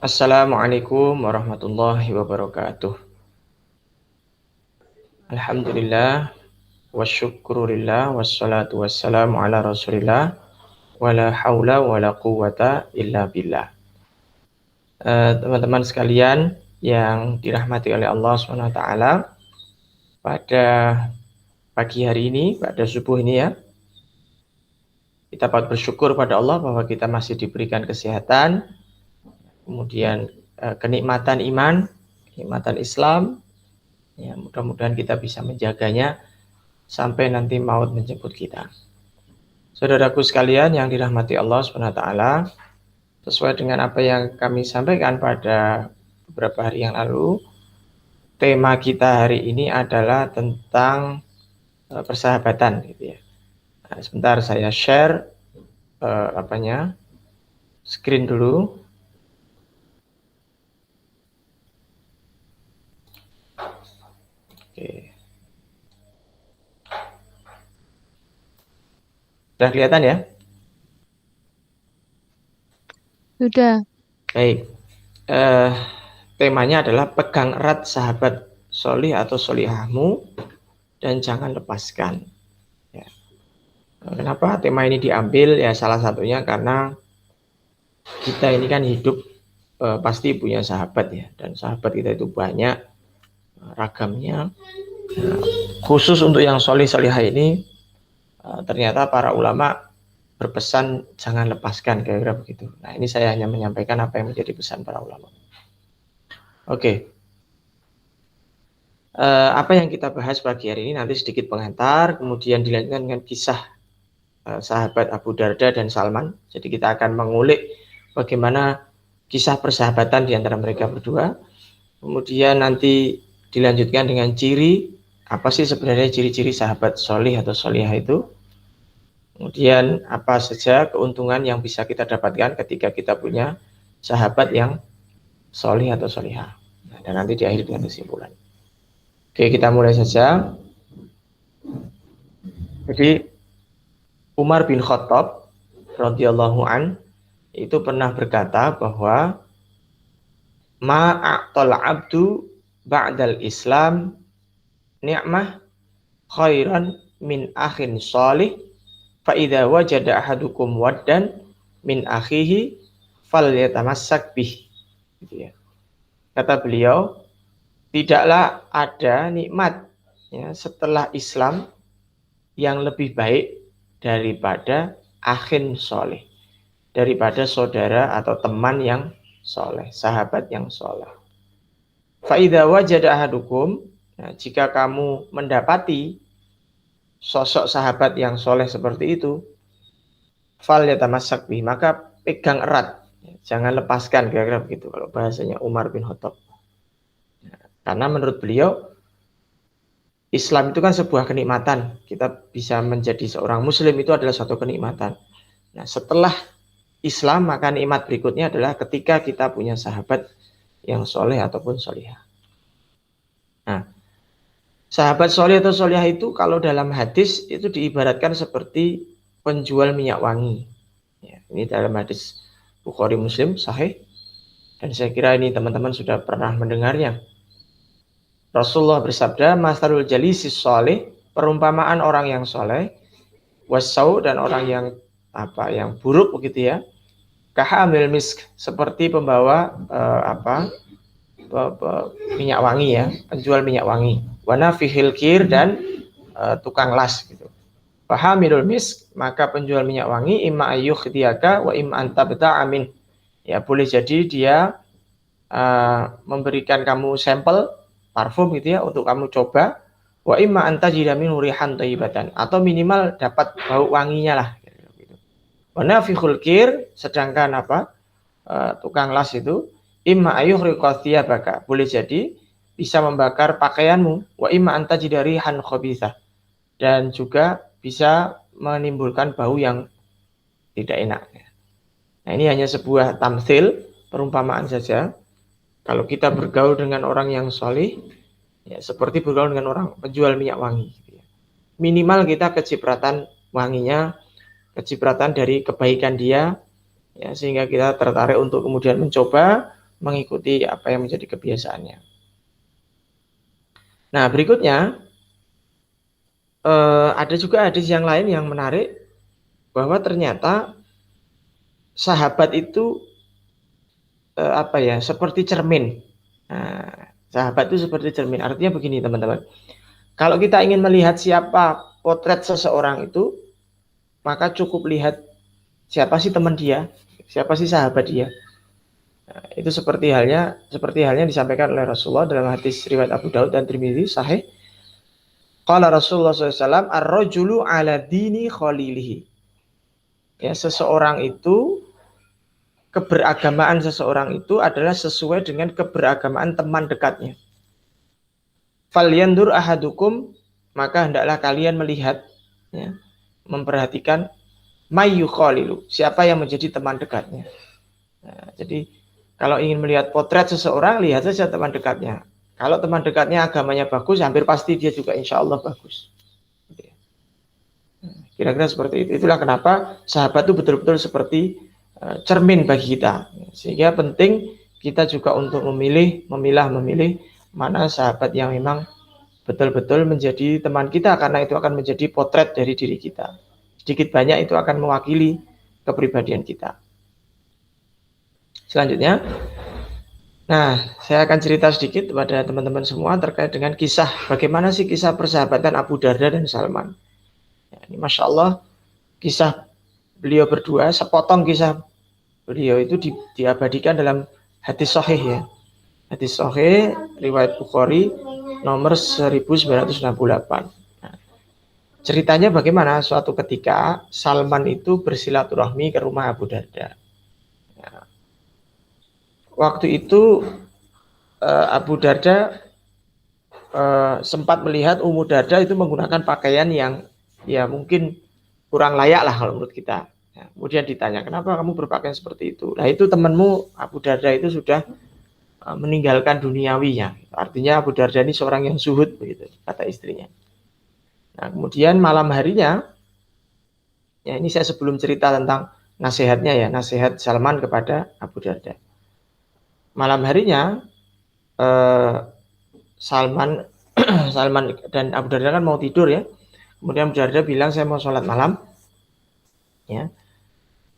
Assalamualaikum warahmatullahi wabarakatuh. Alhamdulillah, wasyukurillah, wassalatu wassalamu ala rasulillah, wala hawla wala quwata illa billah. Teman-teman sekalian yang dirahmati oleh Allah SWT, pada pagi hari ini, pada subuh ini ya, kita patut bersyukur pada Allah bahwa kita masih diberikan kesehatan, kemudian kenikmatan iman, kenikmatan Islam. Ya, mudah-mudahan kita bisa menjaganya sampai nanti maut menjemput kita. Saudaraku sekalian yang dirahmati Allah SWT, sesuai dengan apa yang kami sampaikan pada beberapa hari yang lalu, tema kita hari ini adalah tentang persahabatan, gitu ya. Nah, sebentar saya share screen dulu. Oke. Sudah kelihatan ya? Sudah. Baik. Temanya adalah pegang erat sahabat solih atau solihahmu dan jangan lepaskan. Ya. Kenapa tema ini diambil? Ya salah satunya karena kita ini kan hidup pasti punya sahabat ya, dan sahabat kita itu banyak ragamnya. Khusus untuk yang solih solihah ini, ternyata para ulama berpesan jangan lepaskan, kira-kira begitu. Nah, ini saya hanya menyampaikan apa yang menjadi pesan para ulama. Oke. Apa yang kita bahas pagi hari ini nanti sedikit pengantar, kemudian dilanjutkan dengan kisah sahabat Abu Darda dan Salman. Jadi kita akan mengulik bagaimana kisah persahabatan di antara mereka berdua. Kemudian nanti dilanjutkan dengan ciri, apa sih sebenarnya ciri-ciri sahabat solih atau solihah itu. Kemudian apa saja keuntungan yang bisa kita dapatkan ketika kita punya sahabat yang solih atau solihah. Nah, dan nanti diakhiri dengan kesimpulan. Oke, kita mulai saja. Jadi Umar bin Khattab radhiyallahu an itu pernah berkata bahwa ma'atal abdu ba'dal islam ni'mah khairan min akhin salih fa idza wajada ahadukum waddan min akhihi falyatamassak bih, gitu ya. Kata beliau, tidaklah ada nikmat ya, setelah Islam yang lebih baik daripada akhin soleh, daripada saudara atau teman yang soleh, sahabat yang soleh. Fa idza wajada ahadukum, nah, jika kamu mendapati sosok sahabat yang soleh seperti itu, fal yatamassak bih, maka pegang erat, jangan lepaskan, kira-kira begitu kalau bahasanya Umar bin Khattab. Karena menurut beliau Islam itu kan sebuah kenikmatan. Kita bisa menjadi seorang muslim itu adalah suatu kenikmatan. Nah, setelah Islam maka nikmat berikutnya adalah ketika kita punya sahabat yang soleh ataupun solihah. Nah, sahabat soleh atau solihah itu kalau dalam hadis itu diibaratkan seperti penjual minyak wangi. Ya, ini dalam hadis Bukhari Muslim sahih, dan saya kira ini teman-teman sudah pernah mendengarnya. Rasulullah bersabda, masalul jalisis soleh, perumpamaan orang yang soleh, wasau, dan orang yang buruk begitu ya, kahamil misk, seperti pembawa minyak wangi ya, penjual minyak wangi, wanafihil kir, dan tukang las gitu. Fahamilul misk, maka penjual minyak wangi imma ayyukhdiyaka wa imma anta beta'amin, ya boleh jadi dia memberikan kamu sampel parfum gitu ya untuk kamu coba, wa imma anta jidamin rihan thayyibatan, atau minimal dapat bau wanginya lah gitu. Wa nafikhul kir, sedangkan tukang las itu imma ayuhriqa thiyabaka, boleh jadi bisa membakar pakaianmu, wa imma anta jidarihan khabithah, dan juga bisa menimbulkan bau yang tidak enak. Nah, ini hanya sebuah tamthil, perumpamaan saja. Kalau kita bergaul dengan orang yang solih, ya seperti bergaul dengan orang penjual minyak wangi. Minimal kita kecipratan wanginya, kecipratan dari kebaikan dia, ya, sehingga kita tertarik untuk kemudian mencoba, mengikuti apa yang menjadi kebiasaannya. Nah, berikutnya ada juga hadis yang lain yang menarik, bahwa ternyata sahabat itu seperti cermin. Nah, sahabat itu seperti cermin. Artinya begini teman-teman. Kalau kita ingin melihat siapa potret seseorang itu, maka cukup lihat siapa sih teman dia, siapa sih sahabat dia. Nah, itu seperti halnya disampaikan oleh Rasulullah dalam hadis riwayat Abu Daud dan Tirmidzi sahih. Qala Rasulullah SAW, ar-rajulu ala dini khalilihi. Ya, keberagamaan seseorang itu adalah sesuai dengan keberagamaan teman dekatnya. Falyandur ahadukum, maka hendaklah kalian melihat, ya, memperhatikan mayu khalilu, siapa yang menjadi teman dekatnya. Nah, jadi kalau ingin melihat potret seseorang, lihat saja teman dekatnya. Kalau teman dekatnya agamanya bagus, hampir pasti dia juga insya Allah bagus. Kira-kira seperti itu. Itulah kenapa sahabat itu betul-betul seperti cermin bagi kita. Sehingga penting kita juga untuk memilah mana sahabat yang memang betul-betul menjadi teman kita, karena itu akan menjadi potret dari diri kita. Sedikit banyak itu akan mewakili kepribadian kita. Selanjutnya, nah, saya akan cerita sedikit kepada teman-teman semua terkait dengan kisah, bagaimana sih kisah persahabatan Abu Darda dan Salman. Ya, ini Masya Allah, kisah beliau berdua, sepotong kisah beliau itu diabadikan dalam hadis sahih, ya. Hadis sahih riwayat Bukhari nomor 1968. Nah, ceritanya bagaimana suatu ketika Salman itu bersilaturahmi ke rumah Abu Darda. Nah, waktu itu Abu Darda sempat melihat Ummu Darda itu menggunakan pakaian yang ya mungkin kurang layak lah kalau menurut kita. Nah, kemudian ditanya, kenapa kamu berpakaian seperti itu? Nah, itu temanmu Abu Darda itu sudah meninggalkan duniawinya. Artinya Abu Darda ini seorang yang zuhud, begitu kata istrinya. Nah, kemudian malam harinya, ya ini saya sebelum cerita tentang nasihatnya, ya, nasihat Salman kepada Abu Darda. Malam harinya Salman dan Abu Darda kan mau tidur, ya. Kemudian Abu Darda bilang, saya mau sholat malam, ya.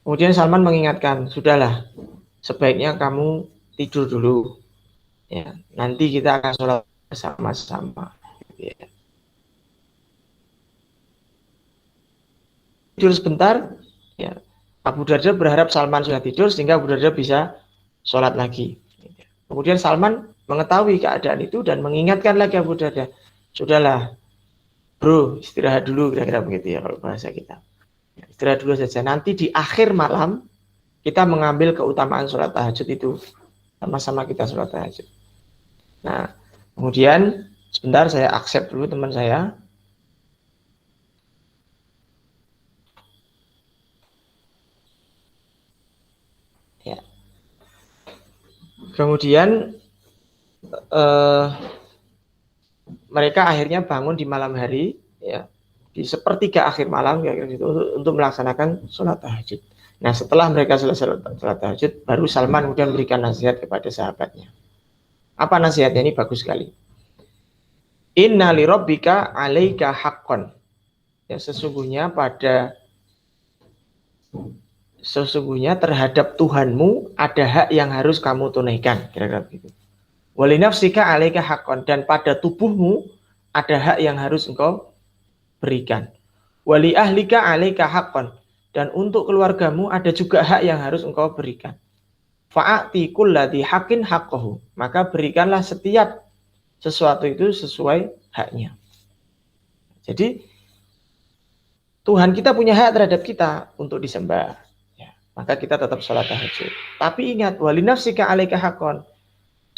Kemudian Salman mengingatkan, sudahlah, sebaiknya kamu tidur dulu, ya. Nanti kita akan sholat bersama-sama, ya. Tidur sebentar, ya. Abu Darda berharap Salman sudah tidur sehingga Abu Darda bisa sholat lagi. Kemudian Salman mengetahui keadaan itu dan mengingatkan lagi Abu Darda, sudahlah bro, istirahat dulu, kira-kira begitu, ya, kalau bahasa kita. Istirahat dulu saja. Nanti di akhir malam kita mengambil keutamaan sholat tahajud itu. Sama-sama kita sholat tahajud. Nah, kemudian sebentar saya accept dulu teman saya. Ya. Kemudian mereka akhirnya bangun di malam hari, ya, di sepertiga akhir malam, ya, untuk melaksanakan sholat tahajud. Nah, setelah mereka selesai sholat tahajud, baru Salman kemudian memberikan nasihat kepada sahabatnya. Apa nasihatnya? Ini bagus sekali. Inna li rabbika 'alaika haqqan. Ya, sesungguhnya terhadap Tuhanmu ada hak yang harus kamu tunaikan, kira-kira begitu. Wali nafsika 'alaika haqqan, dan pada tubuhmu ada hak yang harus engkau berikan. Wali ahlika 'alaika haqqan, dan untuk keluargamu ada juga hak yang harus engkau berikan. Fa'ati kulladzi haqqin haqqahu, maka berikanlah setiap sesuatu itu sesuai haknya. Jadi Tuhan kita punya hak terhadap kita untuk disembah, ya, maka kita tetap sholat tahajud. Tapi ingat, wali nafsika 'alaika haqqan,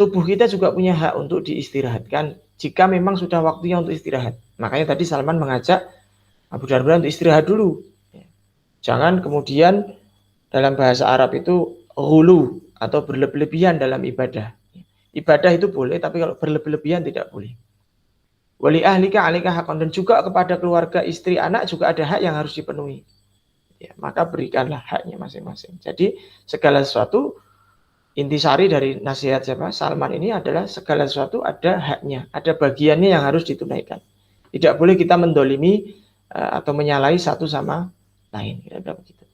tubuh kita juga punya hak untuk diistirahatkan jika memang sudah waktunya untuk istirahat. Makanya tadi Salman mengajak Abu Darda untuk istirahat dulu. Jangan kemudian dalam bahasa Arab itu ghulu atau berlebihan dalam ibadah. Ibadah itu boleh, tapi kalau berlebihan tidak boleh. Wali ahlika 'alaika haqqan, dan juga kepada keluarga, istri, anak juga ada hak yang harus dipenuhi. Ya, maka berikanlah haknya masing-masing. Jadi segala sesuatu intisari dari nasihat siapa? Salman ini adalah segala sesuatu ada haknya, ada bagiannya yang harus ditunaikan. Tidak boleh kita mendolimi atau menyalahi satu sama lain. Kira-kira begitu.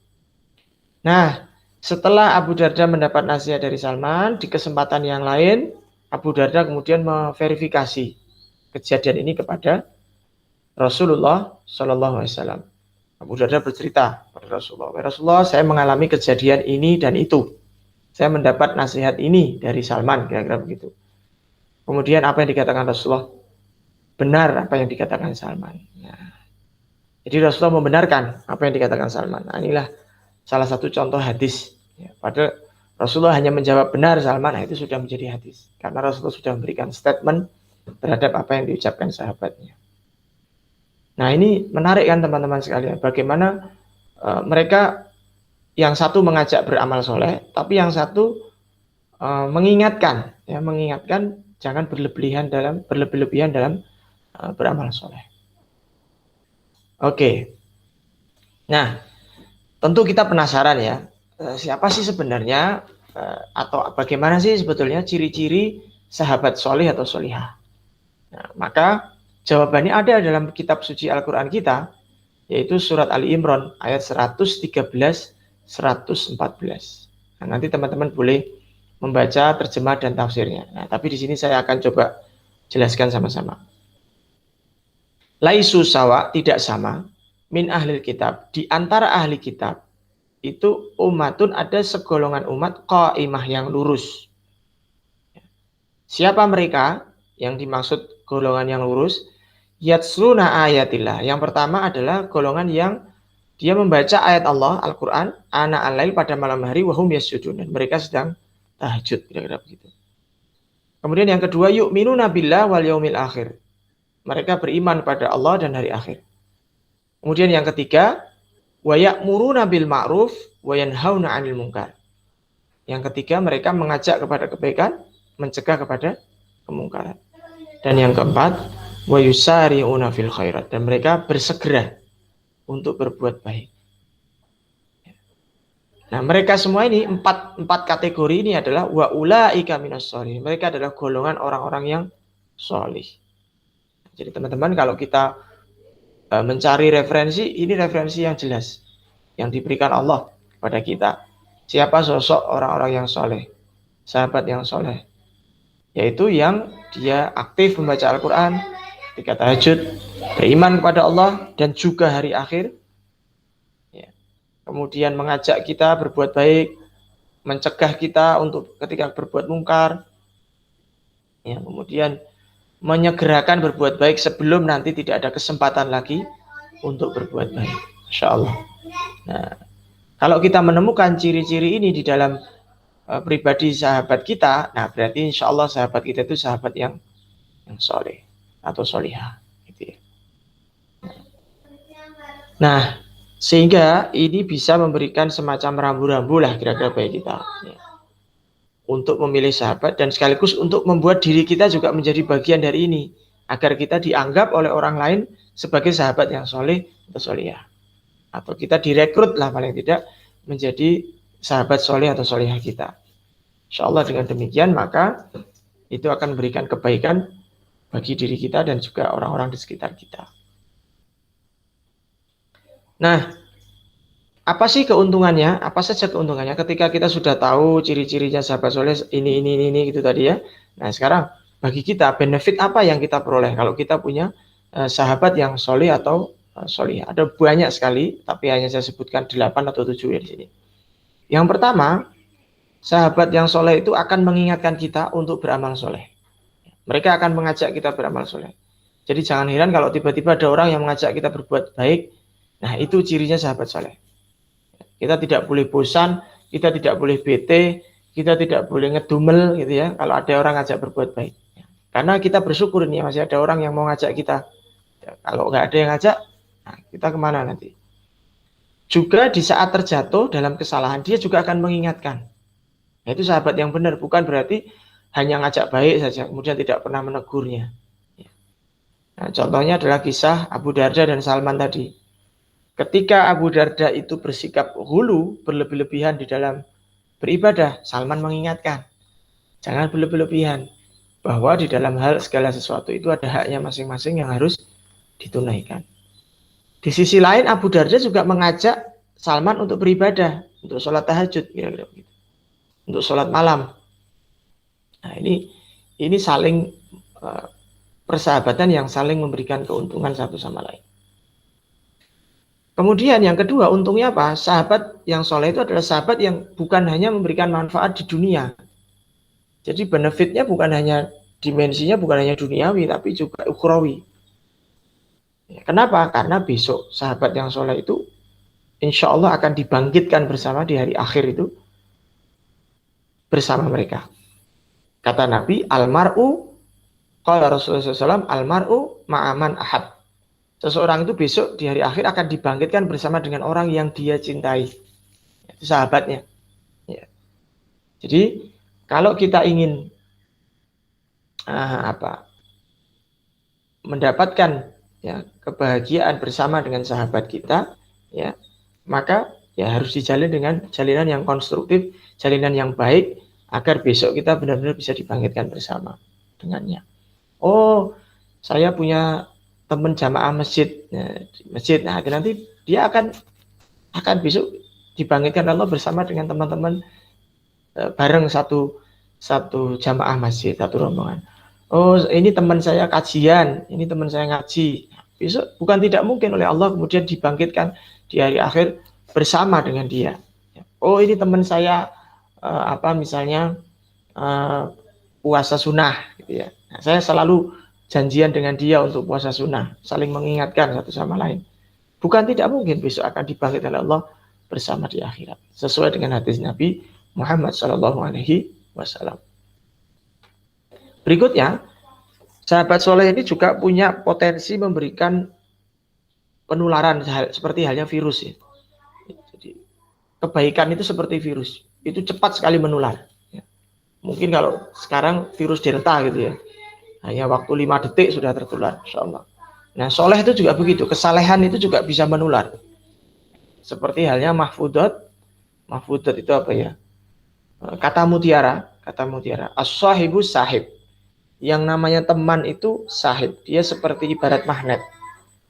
Nah, setelah Abu Darda mendapat nasihat dari Salman, di kesempatan yang lain, Abu Darda kemudian memverifikasi kejadian ini kepada Rasulullah Shallallahu Alaihi Wasallam. Abu Darda bercerita pada Rasulullah, Rasulullah, saya mengalami kejadian ini dan itu. Saya mendapat nasihat ini dari Salman, kira-kira begitu. Kemudian apa yang dikatakan Rasulullah? Benar apa yang dikatakan Salman. Nah, jadi Rasulullah membenarkan apa yang dikatakan Salman. Nah, inilah salah satu contoh hadis. Ya, padahal Rasulullah hanya menjawab benar Salman, nah itu sudah menjadi hadis. Karena Rasulullah sudah memberikan statement terhadap apa yang diucapkan sahabatnya. Nah, ini menarik kan teman-teman sekalian. Bagaimana mereka yang satu mengajak beramal soleh, tapi yang satu mengingatkan jangan berlebihan dalam beramal soleh. Oke. Nah, tentu kita penasaran ya, siapa sih sebenarnya atau bagaimana sih sebetulnya ciri-ciri sahabat soleh atau solihah? Nah, maka jawabannya ada dalam kitab suci Al-Quran kita, yaitu surat Ali Imran ayat 113-114. Nah, nanti teman-teman boleh membaca terjemah dan tafsirnya. Nah, tapi di sini saya akan coba jelaskan sama-sama. Laisu sawa, tidak sama, min ahlil kitab, di antara ahli kitab itu umatun, ada segolongan umat qaimah yang lurus. Siapa mereka yang dimaksud golongan yang lurus? Yatsluna ayatillah. Yang pertama adalah golongan yang dia membaca ayat Allah, Al-Quran, ana al-lail, pada malam hari, wahum yasjudun, dan mereka sedang tahajud, kira-kira begitu. Kemudian yang kedua, yu'minuna billah wal yaumil akhir. Mereka beriman pada Allah dan hari akhir. Kemudian yang ketiga, wa ya'muruna bil ma'ruf wa yanhauna 'anil munkar. Yang ketiga, mereka mengajak kepada kebaikan, mencegah kepada kemungkaran. Dan yang keempat, wa yusari'una fil khairat, dan mereka bersegera untuk berbuat baik. Nah, mereka semua ini empat kategori ini adalah wa ulaika minas sholihin. Mereka adalah golongan orang-orang yang sholih. Jadi teman-teman, kalau kita mencari referensi, ini referensi yang jelas yang diberikan Allah pada kita. Siapa sosok orang-orang yang soleh, sahabat yang soleh? Yaitu yang dia aktif membaca Al-Quran, ketika tahajud, beriman kepada Allah dan juga hari akhir. Ya. Kemudian mengajak kita berbuat baik, mencegah kita untuk ketika berbuat mungkar. Ya, kemudian menyegerakan berbuat baik sebelum nanti tidak ada kesempatan lagi untuk berbuat baik. Insya Allah. Nah, kalau kita menemukan ciri-ciri ini di dalam pribadi sahabat kita, nah berarti insya Allah sahabat kita itu sahabat yang soleh atau solihah. Gitu ya. Nah, sehingga ini bisa memberikan semacam rambu-rambu lah kira-kira bagi kita. Ya, untuk memilih sahabat dan sekaligus untuk membuat diri kita juga menjadi bagian dari ini, agar kita dianggap oleh orang lain sebagai sahabat yang soleh atau solihah, atau kita direkrut lah paling tidak menjadi sahabat soleh atau solihah kita. Insya Allah dengan demikian maka itu akan memberikan kebaikan bagi diri kita dan juga orang-orang di sekitar kita. Nah, apa sih keuntungannya? Apa saja keuntungannya ketika kita sudah tahu ciri-cirinya sahabat soleh ini gitu tadi ya. Nah, sekarang bagi kita benefit apa yang kita peroleh kalau kita punya sahabat yang soleh atau soleh? Ada banyak sekali, tapi hanya saya sebutkan 8 atau 7 ya di sini. Yang pertama, sahabat yang soleh itu akan mengingatkan kita untuk beramal soleh. Mereka akan mengajak kita beramal soleh. Jadi jangan heran kalau tiba-tiba ada orang yang mengajak kita berbuat baik. Nah, itu cirinya sahabat soleh. Kita tidak boleh bosan, kita tidak boleh bete, kita tidak boleh ngedumel gitu ya kalau ada orang ngajak berbuat baik. Karena kita bersyukur nih masih ada orang yang mau ngajak kita. Kalau nggak ada yang ngajak, nah kita kemana nanti? Juga di saat terjatuh dalam kesalahan, dia juga akan mengingatkan. Nah, itu sahabat yang benar, bukan berarti hanya ngajak baik saja, kemudian tidak pernah menegurnya. Nah, contohnya adalah kisah Abu Darda dan Salman tadi. Ketika Abu Darda itu bersikap hulu, berlebih-lebihan di dalam beribadah. Salman mengingatkan, jangan berlebihan, bahwa di dalam hal segala sesuatu itu ada haknya masing-masing yang harus ditunaikan. Di sisi lain Abu Darda juga mengajak Salman untuk beribadah, untuk sholat tahajud, kira-kira begitu, untuk sholat malam. Nah ini saling persahabatan yang saling memberikan keuntungan satu sama lain. Kemudian yang kedua, untungnya apa? Sahabat yang soleh itu adalah sahabat yang bukan hanya memberikan manfaat di dunia. Jadi benefitnya bukan hanya dimensinya, bukan hanya duniawi, tapi juga ukhrawi. Kenapa? Karena besok sahabat yang soleh itu insya Allah akan dibangkitkan bersama di hari akhir itu bersama mereka. Kata Nabi, almar'u, qala Rasulullah SAW, almar'u ma'aman ahad. Seseorang itu besok di hari akhir akan dibangkitkan bersama dengan orang yang dia cintai. Itu sahabatnya. Ya. Jadi kalau kita ingin mendapatkan ya kebahagiaan bersama dengan sahabat kita, ya maka ya harus dijalin dengan jalinan yang konstruktif, jalinan yang baik, agar besok kita benar-benar bisa dibangkitkan bersama dengannya. Oh, saya punya teman jamaah masjid, nah nanti dia akan besok dibangkitkan Allah bersama dengan teman-teman bareng satu jamaah masjid, satu rombongan. Oh, ini teman saya kajian, ini teman saya ngaji. Besok bukan tidak mungkin oleh Allah kemudian dibangkitkan di hari akhir bersama dengan dia. Oh, ini teman saya misalnya puasa sunnah, gitu ya. Nah, saya selalu janjian dengan dia untuk puasa sunnah, saling mengingatkan satu sama lain. Bukan tidak mungkin besok akan dibangkitkan oleh Allah bersama di akhirat, sesuai dengan hadis Nabi Muhammad SAW. Berikutnya, sahabat soleh ini juga punya potensi memberikan penularan seperti halnya virus ya. Jadi kebaikan itu seperti virus, itu cepat sekali menular. Mungkin kalau sekarang virus Delta gitu ya, hanya waktu 5 detik sudah tertular, insyaallah. Nah, soleh itu juga begitu, kesalehan itu juga bisa menular. Seperti halnya mahfudat itu apa ya? Kata mutiara, as-sahibu sahib. Yang namanya teman itu sahib, dia seperti ibarat magnet.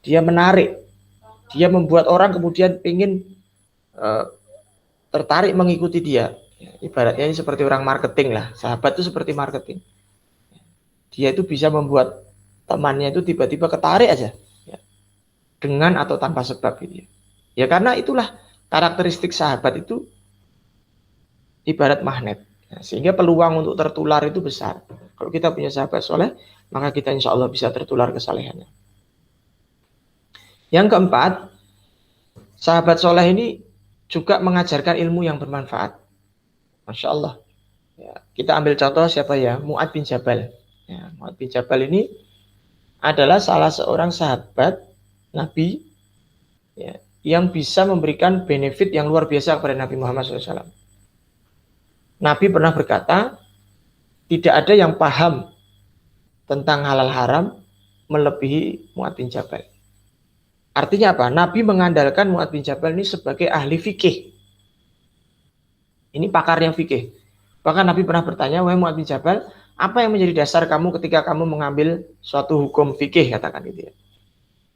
Dia menarik, dia membuat orang kemudian ingin tertarik mengikuti dia. Ibaratnya ini seperti orang marketing lah, sahabat itu seperti marketing. Dia itu bisa membuat temannya itu tiba-tiba ketarik aja, ya, dengan atau tanpa sebab gitu. Ya karena itulah karakteristik sahabat itu ibarat magnet, sehingga peluang untuk tertular itu besar. Kalau kita punya sahabat soleh, maka kita insya Allah bisa tertular kesalehannya. Yang keempat, sahabat soleh ini juga mengajarkan ilmu yang bermanfaat. Masya Allah. Ya, kita ambil contoh siapa ya? Mu'ad bin Jabal. Ya, Mu'ad bin Jabal ini adalah salah seorang sahabat Nabi ya, yang bisa memberikan benefit yang luar biasa kepada Nabi Muhammad SAW. Nabi pernah berkata, tidak ada yang paham tentang halal haram melebihi Mu'ad bin Jabal. Artinya apa? Nabi mengandalkan Mu'ad bin Jabal ini sebagai ahli fikih. Ini pakarnya fikih. Bahkan Nabi pernah bertanya, wahai Mu'ad bin Jabal, apa yang menjadi dasar kamu ketika kamu mengambil suatu hukum fikih, katakan gitu ya.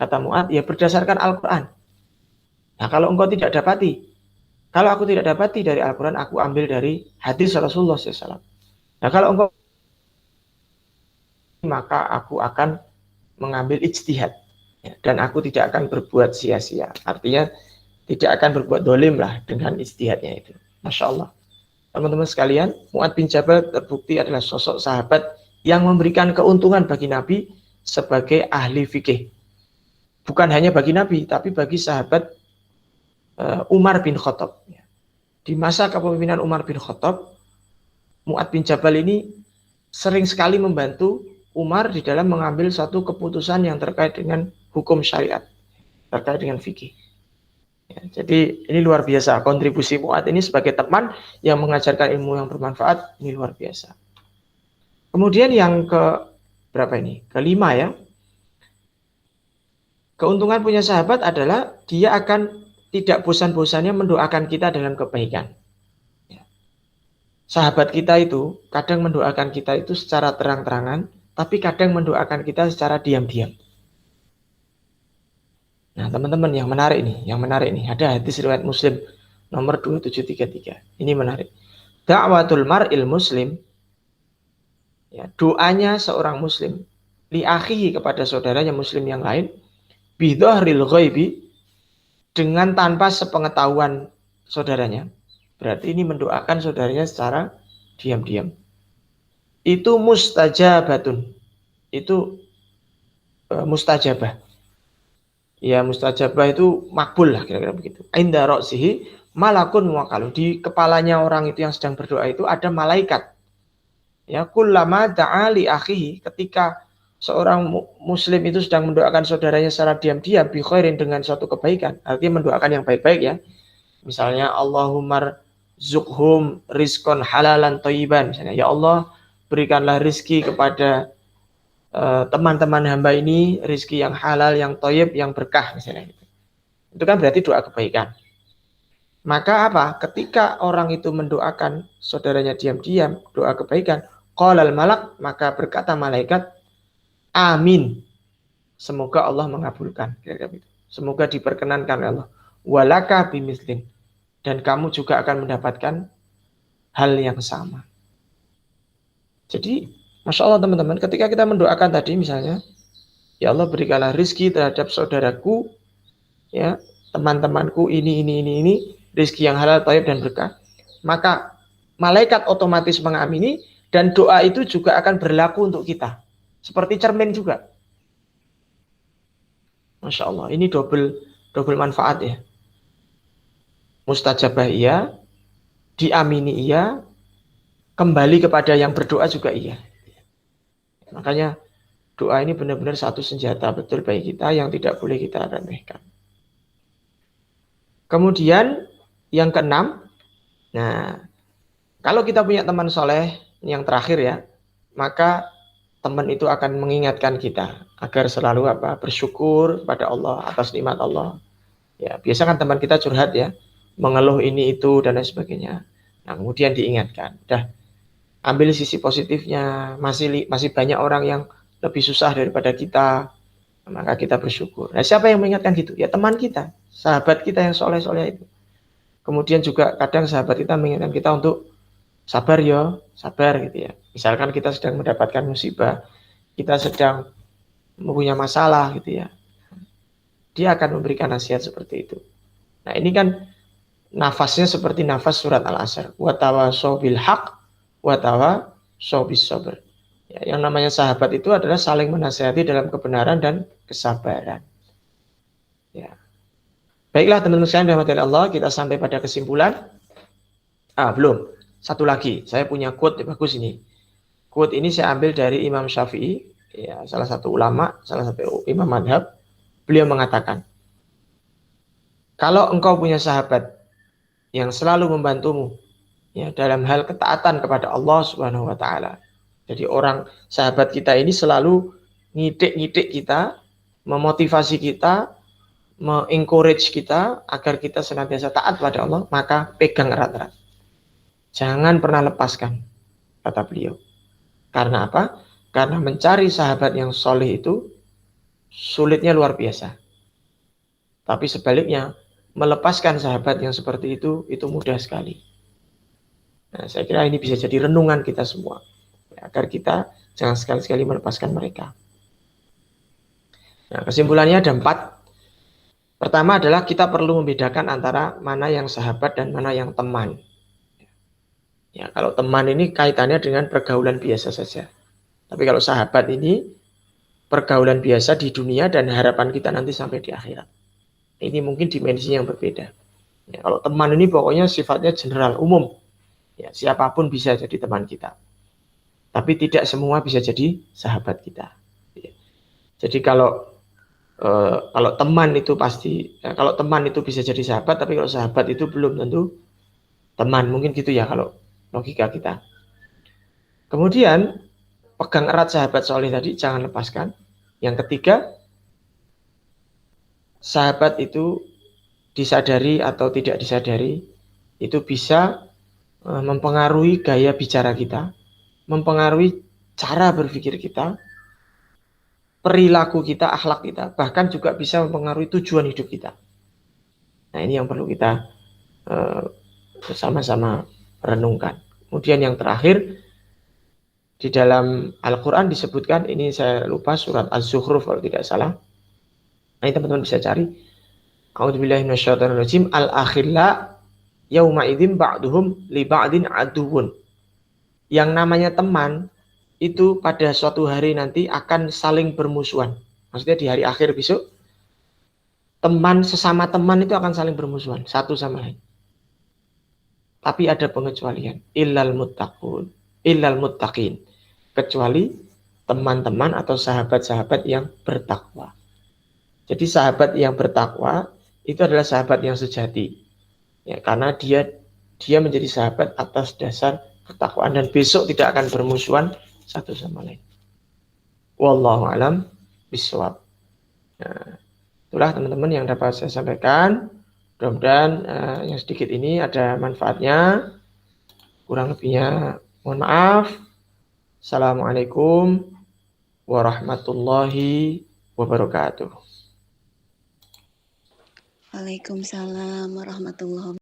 Kata Mu'ad, ya berdasarkan Al-Quran. Nah kalau engkau tidak dapati, kalau aku tidak dapati dari Al-Quran, aku ambil dari hadis Rasulullah SAW. Nah kalau engkau, maka aku akan mengambil ijtihad. Ya, dan aku tidak akan berbuat sia-sia. Artinya tidak akan berbuat dolim lah dengan ijtihadnya itu. Masya Allah. Teman-teman sekalian, Mu'ad bin Jabal terbukti adalah sosok sahabat yang memberikan keuntungan bagi Nabi sebagai ahli fikih. Bukan hanya bagi Nabi, tapi bagi sahabat Umar bin Khattab. Di masa kepemimpinan Umar bin Khattab, Mu'ad bin Jabal ini sering sekali membantu Umar di dalam mengambil satu keputusan yang terkait dengan hukum syariat, terkait dengan fikih. Ya, jadi ini luar biasa, kontribusi Mu'ad ini sebagai teman yang mengajarkan ilmu yang bermanfaat, ini luar biasa. Kemudian yang berapa ini? Kelima ya. Keuntungan punya sahabat adalah dia akan tidak bosan-bosannya mendoakan kita dalam kebaikan. Ya. sahabat kita itu kadang mendoakan kita itu secara terang-terangan, tapi kadang mendoakan kita secara diam-diam. Nah, teman-teman, yang menarik nih, ada hadis riwayat Muslim nomor 2733. Ini menarik. Da'watul mar'il muslim, ya, doanya seorang muslim li akhihi, kepada saudaranya muslim yang lain, bidhahril ghaibi, dengan tanpa sepengetahuan saudaranya. Berarti ini mendoakan saudaranya secara diam-diam. Itu mustajabatun. Itu mustajabah. Ya, mustajabah itu makbul lah, kira-kira begitu. Inda ra'sihi malakun muwakkalun. Di kepalanya orang itu yang sedang berdoa itu ada malaikat. Ya, kullama da'a li akhihi, ketika seorang muslim itu sedang mendoakan saudaranya secara diam-diam bi khairin, dengan suatu kebaikan, artinya mendoakan yang baik-baik ya. Misalnya Allahumma zukhum rizqan halalan thayyiban, misalnya ya Allah berikanlah rizki kepada teman-teman hamba ini, rizki yang halal, yang thayyib, yang berkah, misalnya. Itu kan berarti doa kebaikan. Maka apa? Ketika orang itu mendoakan saudaranya diam-diam, doa kebaikan, qalal malak, maka berkata malaikat, amin. Semoga Allah mengabulkan. Semoga diperkenankan oleh Allah. Walaka bimislin. Dan kamu juga akan mendapatkan hal yang sama. Jadi, Masya Allah teman-teman, ketika kita mendoakan tadi misalnya, ya Allah berikanlah rizki terhadap saudaraku, ya, teman-temanku ini, rizki yang halal, thayyib, dan berkah. Maka malaikat otomatis mengamini, dan doa itu juga akan berlaku untuk kita. Seperti cermin juga. Masya Allah, ini double manfaat ya. Mustajabah iya, diamini iya, kembali kepada yang berdoa juga iya. Makanya doa ini benar-benar satu senjata betul bagi kita yang tidak boleh kita remehkan. Kemudian yang keenam, nah, kalau kita punya teman soleh yang terakhir ya, maka teman itu akan mengingatkan kita agar selalu bersyukur pada Allah atas nikmat Allah. Ya, biasa kan teman kita curhat ya, mengeluh ini itu dan lain sebagainya. Nah, kemudian diingatkan, udah ambil sisi positifnya, masih banyak orang yang lebih susah daripada kita, maka kita bersyukur. Nah, siapa yang mengingatkan gitu? Ya teman kita, sahabat kita yang soleh-soleh itu. Kemudian juga kadang sahabat kita mengingatkan kita untuk sabar ya, sabar gitu ya. Misalkan kita sedang mendapatkan musibah, kita sedang mempunyai masalah gitu ya, dia akan memberikan nasihat seperti itu. Nah, ini kan nafasnya seperti nafas surat Al-Asr. Wa tawassaw bil haqq wa tawassaw bis sabr. Ya, yang namanya sahabat itu adalah saling menasihati dalam kebenaran dan kesabaran. Ya. Baiklah teman-teman sekalian dirahmati Allah, kita sampai pada kesimpulan. Belum. Satu lagi, saya punya quote bagus ini. Quote ini saya ambil dari Imam Syafi'i, ya, salah satu ulama, salah satu imam madhab. Beliau mengatakan, kalau engkau punya sahabat yang selalu membantumu, ya, dalam hal ketaatan kepada Allah Subhanahu wa taala. Jadi sahabat kita ini selalu ngidik kita, memotivasi kita, mengencourage kita agar kita senantiasa taat pada Allah, maka pegang erat-erat. Jangan pernah lepaskan, kata beliau. Karena apa? Karena mencari sahabat yang soleh itu sulitnya luar biasa. Tapi sebaliknya, melepaskan sahabat yang seperti itu mudah sekali. Nah, saya kira ini bisa jadi renungan kita semua, agar kita jangan sekali-sekali melepaskan mereka. Nah, kesimpulannya ada 4. Pertama adalah kita perlu membedakan antara mana yang sahabat dan mana yang teman. Ya, kalau teman ini kaitannya dengan pergaulan biasa saja. Tapi kalau sahabat ini pergaulan biasa di dunia dan harapan kita nanti sampai di akhirat. Ini mungkin dimensi yang berbeda. Ya, kalau teman ini pokoknya sifatnya general, umum. Ya, siapapun bisa jadi teman kita. Tapi tidak semua bisa jadi sahabat kita. Ya. Jadi kalau teman itu kalau teman itu bisa jadi sahabat, tapi kalau sahabat itu belum tentu teman. Mungkin gitu ya kalau logika kita. Kemudian pegang erat sahabat soleh tadi, jangan lepaskan. Yang ketiga, sahabat itu disadari atau tidak disadari, itu bisa mempengaruhi gaya bicara kita, mempengaruhi cara berpikir kita, perilaku kita, akhlak kita, bahkan juga bisa mempengaruhi tujuan hidup kita. Nah, ini yang perlu kita bersama-sama renungkan. Kemudian yang terakhir, di dalam Al-Quran disebutkan, ini saya lupa, surat Az-Zukhruf kalau tidak salah. Nah, ini teman-teman bisa cari. A'udzubillahi minasyaitonirrajim. Al-akhilla yauma idzin ba'duhum li ba'din aduwwun. Yang namanya teman itu pada suatu hari nanti akan saling bermusuhan. Maksudnya di hari akhir besok, teman sesama teman itu akan saling bermusuhan satu sama lain. Tapi ada pengecualian, illal muttaqin, kecuali teman-teman atau sahabat-sahabat yang bertakwa. Jadi sahabat yang bertakwa itu adalah sahabat yang sejati. Ya, karena dia menjadi sahabat atas dasar ketakwaan dan besok tidak akan bermusuhan satu sama lain. Wallahu alam bishawab. Nah, itulah teman-teman yang dapat saya sampaikan. Mudah-mudahan yang sedikit ini ada manfaatnya. Kurang lebihnya mohon maaf. Assalamualaikum warahmatullahi wabarakatuh. Waalaikumsalam warahmatullahi wabarakatuh.